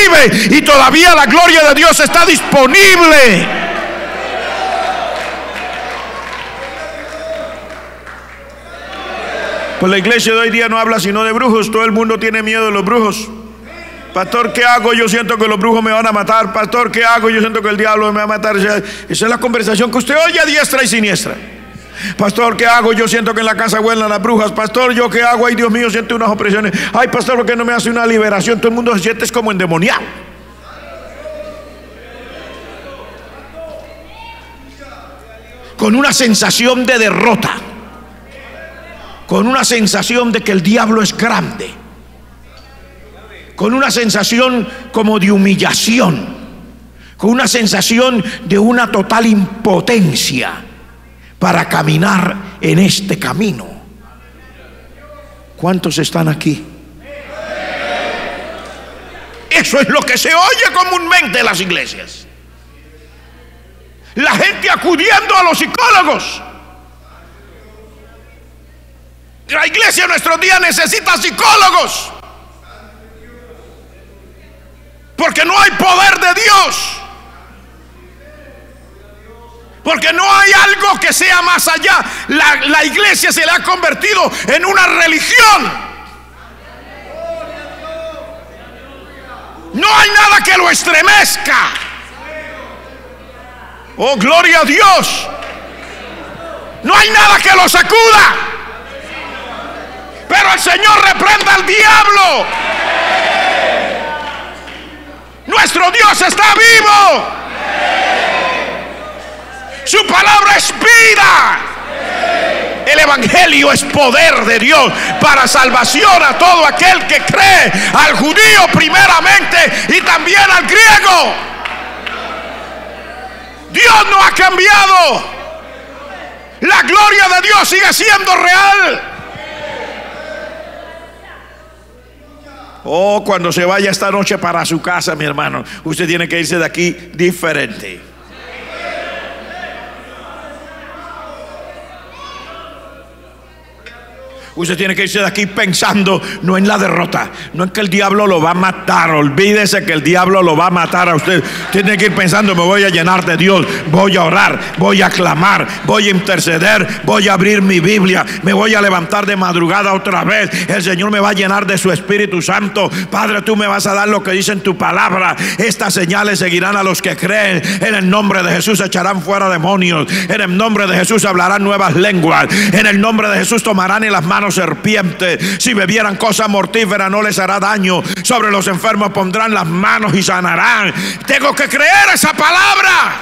y todavía la gloria de Dios está disponible. Pues la iglesia de hoy día no habla sino de brujos. Todo el mundo tiene miedo de los brujos. Pastor, ¿qué hago? Yo siento que los brujos me van a matar. Pastor, ¿qué hago? Yo siento que el diablo me va a matar. Esa es la conversación que usted oye a diestra y siniestra. Pastor, ¿qué hago? Yo siento que en la casa huelen las brujas. Pastor, ¿yo qué hago? Ay, Dios mío, siento unas opresiones. Ay, pastor, ¿por qué no me hace una liberación? Todo el mundo se siente como endemoniado, con una sensación de derrota, con una sensación de que el diablo es grande, con una sensación como de humillación, con una sensación de una total impotencia para caminar en este camino. ¿Cuántos están aquí? Eso es lo que se oye comúnmente en las iglesias. La gente acudiendo a los psicólogos. La iglesia en nuestros días necesita psicólogos, porque no hay poder de Dios, porque no hay algo que sea más allá. La iglesia se le ha convertido en una religión. No hay nada que lo estremezca. Oh, gloria a Dios. No hay nada que lo sacuda. Pero el Señor reprenda al diablo. Nuestro Dios está vivo. Su palabra es vida. El evangelio es poder de Dios para salvación a todo aquel que cree, al judío primeramente y también al griego. Dios no ha cambiado. La gloria de Dios sigue siendo real. Oh, cuando se vaya esta noche para su casa, mi hermano, usted tiene que irse de aquí diferente. Usted tiene que irse de aquí pensando no en la derrota, no en que el diablo lo va a matar. Olvídese que el diablo lo va a matar a usted. Tiene que ir pensando: me voy a llenar de Dios, voy a orar, voy a clamar, voy a interceder, voy a abrir mi Biblia, me voy a levantar de madrugada otra vez. El Señor me va a llenar de su Espíritu Santo. Padre, tú me vas a dar lo que dice en tu palabra. Estas señales seguirán a los que creen. En el nombre de Jesús echarán fuera demonios. En el nombre de Jesús hablarán nuevas lenguas. En el nombre de Jesús tomarán en las manos serpientes. Si bebieran cosa mortífera no les hará daño. Sobre los enfermos pondrán las manos y sanarán. Tengo que creer esa palabra.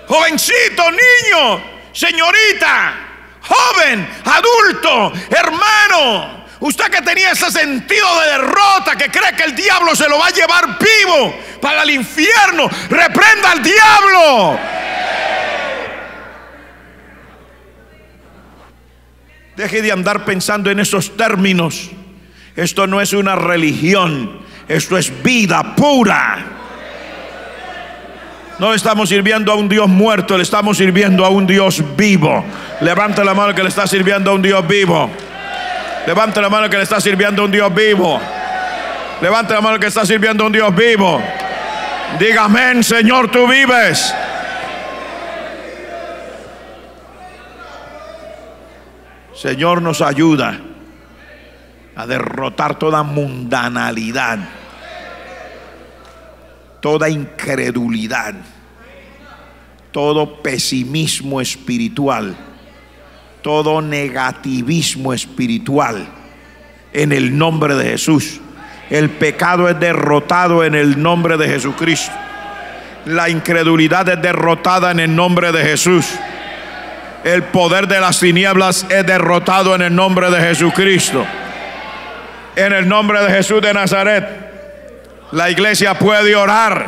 Jovencito, niño, señorita, joven, adulto, hermano, usted que tenía ese sentido de derrota, que cree que el diablo se lo va a llevar vivo para el infierno, reprenda al diablo. Deje de andar pensando en esos términos. Esto no es una religión, esto es vida pura. No le estamos sirviendo a un Dios muerto, le estamos sirviendo a un Dios vivo. Levante la mano que le está sirviendo a un Dios vivo. Levante la mano que le está sirviendo a un Dios vivo. Levante la mano que está sirviendo a un Dios vivo. Diga amén, Señor, tú vives. Señor, nos ayuda a derrotar toda mundanalidad, toda incredulidad, todo pesimismo espiritual, todo negativismo espiritual, en el nombre de Jesús. El pecado es derrotado en el nombre de Jesucristo. La incredulidad es derrotada en el nombre de Jesús. El poder de las tinieblas es derrotado en el nombre de Jesucristo. En el nombre de Jesús de Nazaret, la iglesia puede orar.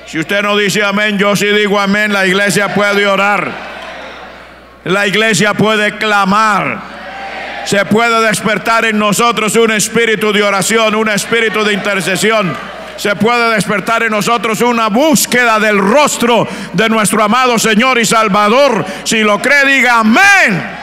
Si usted no dice amén, yo sí digo amén. La iglesia puede orar. La iglesia puede clamar. Se puede despertar en nosotros un espíritu de oración, un espíritu de intercesión. Se puede despertar en nosotros una búsqueda del rostro de nuestro amado Señor y Salvador. Si lo cree, diga amén.